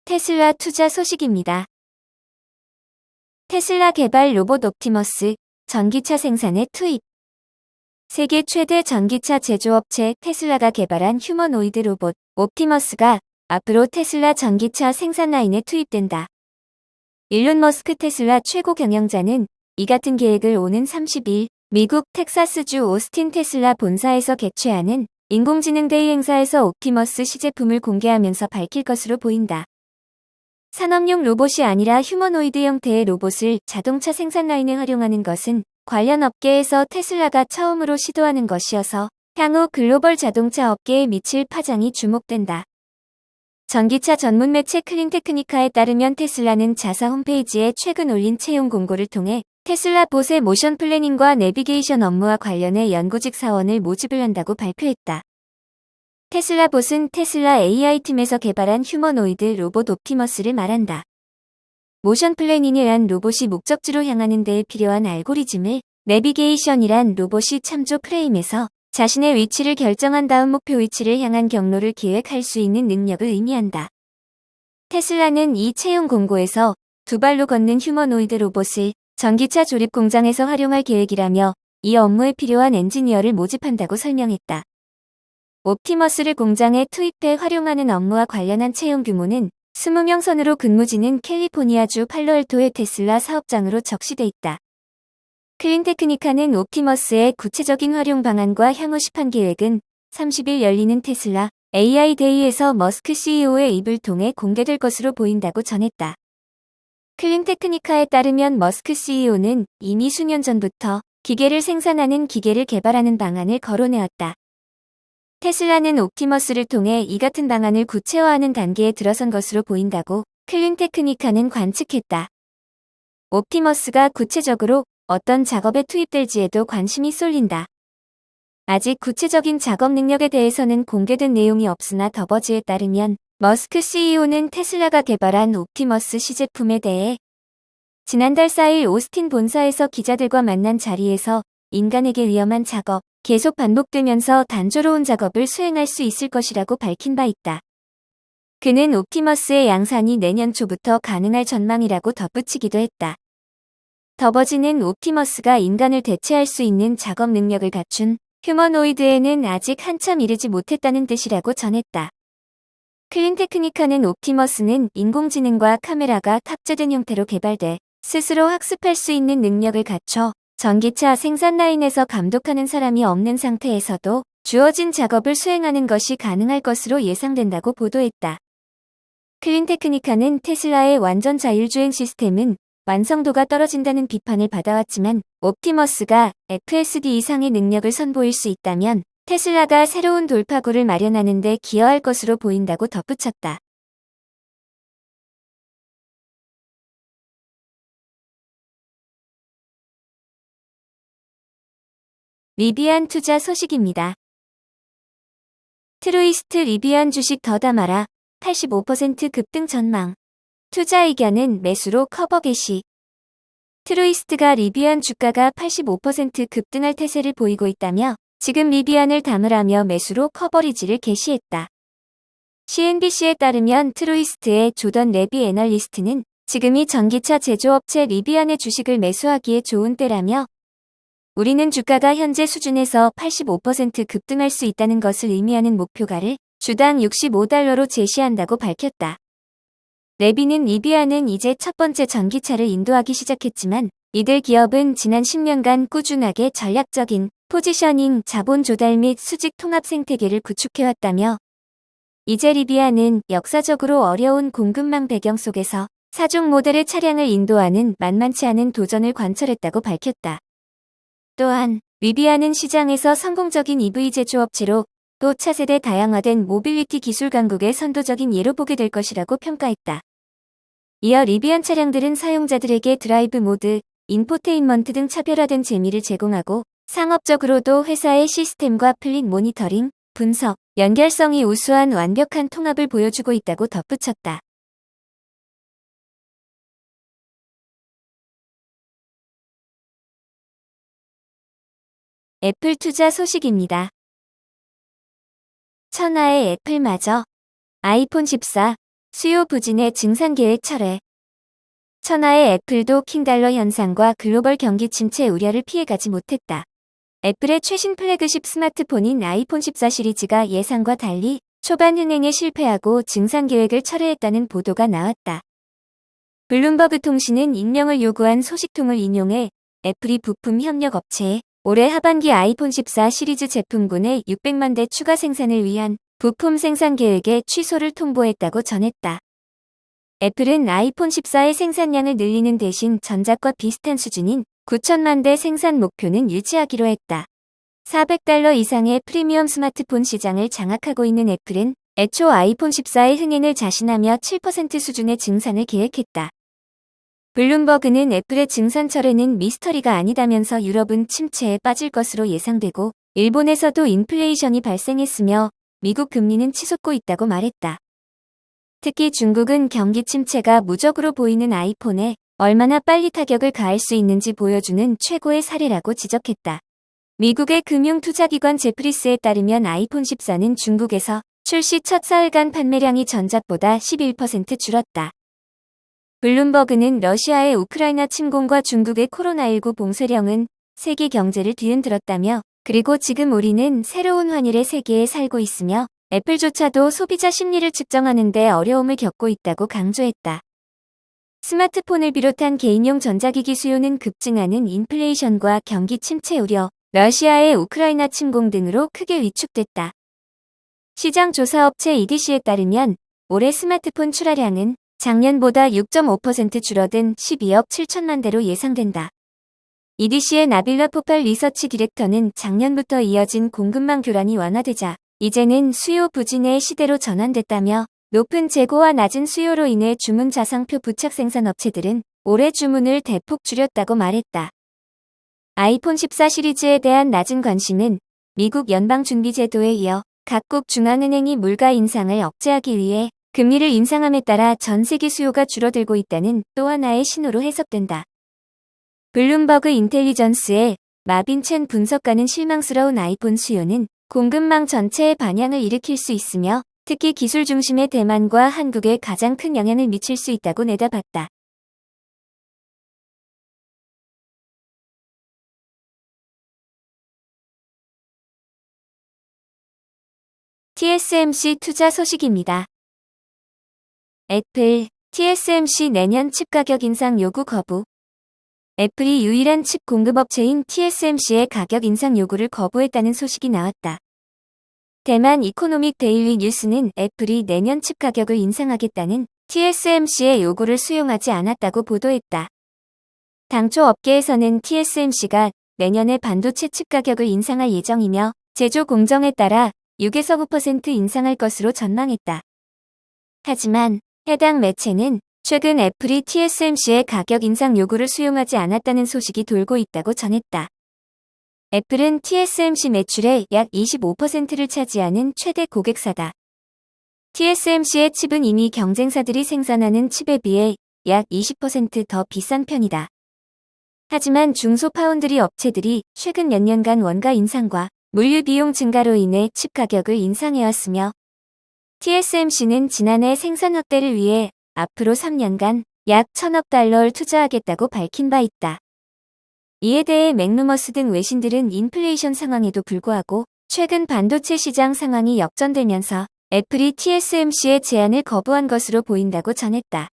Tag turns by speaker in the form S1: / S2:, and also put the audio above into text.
S1: 테슬라 투자 소식입니다. 테슬라 개발 로봇 옵티머스, 전기차 생산에 투입. 세계 최대 전기차 제조업체 테슬라가 개발한 휴머노이드 로봇 옵티머스가 앞으로 테슬라 전기차 생산 라인에 투입된다. 일론 머스크 테슬라 최고 경영자는 이 같은 계획을 오는 30일 미국 텍사스주 오스틴 테슬라 본사에서 개최하는 인공지능 데이 행사에서 옵티머스 시제품을 공개하면서 밝힐 것으로 보인다. 산업용 로봇이 아니라 휴머노이드 형태의 로봇을 자동차 생산 라인에 활용하는 것은 관련 업계에서 테슬라가 처음으로 시도하는 것이어서 향후 글로벌 자동차 업계에 미칠 파장이 주목된다. 전기차 전문 매체 클린테크니카에 따르면 테슬라는 자사 홈페이지에 최근 올린 채용 공고를 통해 테슬라 봇의 모션 플래닝과 내비게이션 업무와 관련해 연구직 사원을 모집을 한다고 발표했다. 테슬라 봇은 테슬라 AI팀에서 개발한 휴머노이드 로봇 옵티머스를 말한다. 모션 플래닝이란 로봇이 목적지로 향하는 데에 필요한 알고리즘을, 내비게이션이란 로봇이 참조 프레임에서 자신의 위치를 결정한 다음 목표 위치를 향한 경로를 계획할 수 있는 능력을 의미한다. 테슬라는 이 채용 공고에서 두 발로 걷는 휴머노이드 로봇을 전기차 조립 공장에서 활용할 계획이라며 이 업무에 필요한 엔지니어를 모집한다고 설명했다. 옵티머스를 공장에 투입해 활용하는 업무와 관련한 채용 규모는 20명 선으로 근무지는 캘리포니아주 팔로알토의 테슬라 사업장으로 적시돼 있다. 클린테크니카는 옵티머스의 구체적인 활용 방안과 향후 시판 계획은 30일 열리는 테슬라 AI 데이에서 머스크 CEO의 입을 통해 공개될 것으로 보인다고 전했다. 클린테크니카에 따르면 머스크 CEO는 이미 수년 전부터 기계를 생산하는 기계를 개발하는 방안을 거론해왔다. 테슬라는 옵티머스를 통해 이 같은 방안을 구체화하는 단계에 들어선 것으로 보인다고 클린테크니카는 관측했다. 옵티머스가 구체적으로 어떤 작업에 투입될지에도 관심이 쏠린다. 아직 구체적인 작업 능력에 대해서는 공개된 내용이 없으나 더버즈에 따르면 머스크 CEO는 테슬라가 개발한 옵티머스 시제품에 대해 지난달 4일 오스틴 본사에서 기자들과 만난 자리에서 인간에게 위험한 작업, 계속 반복되면서 단조로운 작업을 수행할 수 있을 것이라고 밝힌 바 있다. 그는 옵티머스의 양산이 내년 초부터 가능할 전망이라고 덧붙이기도 했다. 더버즈는 옵티머스가 인간을 대체할 수 있는 작업 능력을 갖춘 휴머노이드에는 아직 한참 이르지 못했다는 뜻이라고 전했다. 클린테크니카는 옵티머스는 인공지능과 카메라가 탑재된 형태로 개발돼 스스로 학습할 수 있는 능력을 갖춰 전기차 생산 라인에서 감독하는 사람이 없는 상태에서도 주어진 작업을 수행하는 것이 가능할 것으로 예상된다고 보도했다. 클린테크니카는 테슬라의 완전 자율주행 시스템은 완성도가 떨어진다는 비판을 받아왔지만 옵티머스가 FSD 이상의 능력을 선보일 수 있다면 테슬라가 새로운 돌파구를 마련하는 데 기여할 것으로 보인다고 덧붙였다. 리비안 투자 소식입니다. 트루이스트 리비안 주식 더 담아라 85% 급등 전망. 투자 의견은 매수로 커버 개시. 트루이스트가 리비안 주가가 85% 급등할 태세를 보이고 있다며 지금 리비안을 담으라며 매수로 커버리지를 개시했다. CNBC에 따르면 트루이스트의 조던 레비 애널리스트는 지금이 전기차 제조업체 리비안의 주식을 매수하기에 좋은 때라며 우리는 주가가 현재 수준에서 85% 급등할 수 있다는 것을 의미하는 목표가를 주당 $65로 제시한다고 밝혔다. 레비는 리비안은 이제 첫 번째 전기차를 인도하기 시작했지만 이들 기업은 지난 10년간 꾸준하게 전략적인 포지셔닝, 자본 조달 및 수직 통합 생태계를 구축해왔다며 이제 리비안은 역사적으로 어려운 공급망 배경 속에서 사종 모델의 차량을 인도하는 만만치 않은 도전을 관철했다고 밝혔다. 또한 리비안은 시장에서 성공적인 EV 제조업체로 또 차세대 다양화된 모빌리티 기술 강국의 선도적인 예로 보게 될 것이라고 평가했다. 이어 리비안 차량들은 사용자들에게 드라이브 모드, 인포테인먼트 등 차별화된 재미를 제공하고 상업적으로도 회사의 시스템과 플릿 모니터링, 분석, 연결성이 우수한 완벽한 통합을 보여주고 있다고 덧붙였다. 애플 투자 소식입니다. 천하의 애플마저 아이폰 14 수요 부진의 증산 계획 철회. 천하의 애플도 킹달러 현상과 글로벌 경기 침체 우려를 피해가지 못했다. 애플의 최신 플래그십 스마트폰인 아이폰 14 시리즈가 예상과 달리 초반 흥행에 실패하고 증산 계획을 철회했다는 보도가 나왔다. 블룸버그 통신은 익명을 요구한 소식통을 인용해 애플이 부품 협력 업체에 올해 하반기 아이폰 14 시리즈 제품군의 600만 대 추가 생산을 위한 부품 생산 계획의 취소를 통보했다고 전했다. 애플은 아이폰 14의 생산량을 늘리는 대신 전작과 비슷한 수준인 9천만 대 생산 목표는 유지하기로 했다. $400 이상의 프리미엄 스마트폰 시장을 장악하고 있는 애플은 애초 아이폰 14의 흥행을 자신하며 7% 수준의 증산을 계획했다. 블룸버그는 애플의 증산 철회는 미스터리가 아니다면서 유럽은 침체에 빠질 것으로 예상되고 일본에서도 인플레이션이 발생했으며 미국 금리는 치솟고 있다고 말했다. 특히 중국은 경기 침체가 무적으로 보이는 아이폰에 얼마나 빨리 타격을 가할 수 있는지 보여주는 최고의 사례라고 지적했다. 미국의 금융투자기관 제프리스에 따르면 아이폰 14는 중국에서 출시 첫 사흘간 판매량이 전작보다 11% 줄었다. 블룸버그는 러시아의 우크라이나 침공과 중국의 코로나19 봉쇄령은 세계 경제를 뒤흔들었다며 그리고 지금 우리는 새로운 환율의 세계에 살고 있으며 애플조차도 소비자 심리를 측정하는 데 어려움을 겪고 있다고 강조했다. 스마트폰을 비롯한 개인용 전자기기 수요는 급증하는 인플레이션과 경기 침체 우려, 러시아의 우크라이나 침공 등으로 크게 위축됐다. 시장 조사업체 EDC에 따르면 올해 스마트폰 출하량은 작년보다 6.5% 줄어든 12억 7천만 대로 예상된다. EDC의 나빌라 포팔 리서치 디렉터는 작년부터 이어진 공급망 교란이 완화되자 이제는 수요 부진의 시대로 전환됐다며 높은 재고와 낮은 수요로 인해 주문 자상표 부착 생산 업체들은 올해 주문을 대폭 줄였다고 말했다. 아이폰 14 시리즈에 대한 낮은 관심은 미국 연방준비제도에 이어 각국 중앙은행이 물가 인상을 억제하기 위해 금리를 인상함에 따라 전 세계 수요가 줄어들고 있다는 또 하나의 신호로 해석된다. 블룸버그 인텔리전스의 마빈 첸 분석가는 실망스러운 아이폰 수요는 공급망 전체에 반향을 일으킬 수 있으며 특히 기술 중심의 대만과 한국에 가장 큰 영향을 미칠 수 있다고 내다봤다. TSMC 투자 소식입니다. 애플, TSMC 내년 칩 가격 인상 요구 거부. 애플이 유일한 칩 공급업체인 TSMC의 가격 인상 요구를 거부했다는 소식이 나왔다. 대만 이코노믹 데일리 뉴스는 애플이 내년 칩 가격을 인상하겠다는 TSMC의 요구를 수용하지 않았다고 보도했다. 당초 업계에서는 TSMC가 내년에 반도체 칩 가격을 인상할 예정이며 제조 공정에 따라 6에서 9% 인상할 것으로 전망했다. 하지만 해당 매체는 최근 애플이 TSMC의 가격 인상 요구를 수용하지 않았다는 소식이 돌고 있다고 전했다. 애플은 TSMC 매출의 약 25%를 차지하는 최대 고객사다. TSMC의 칩은 이미 경쟁사들이 생산하는 칩에 비해 약 20% 더 비싼 편이다. 하지만 중소파운드리 업체들이 최근 몇 년간 원가 인상과 물류 비용 증가로 인해 칩 가격을 인상해왔으며 TSMC는 지난해 생산 확대를 위해 앞으로 3년간 약 1,000억 달러를 투자하겠다고 밝힌 바 있다. 이에 대해 맥루머스 등 외신들은 인플레이션 상황에도 불구하고 최근 반도체 시장 상황이 역전되면서 애플이 TSMC의 제안을 거부한 것으로 보인다고 전했다.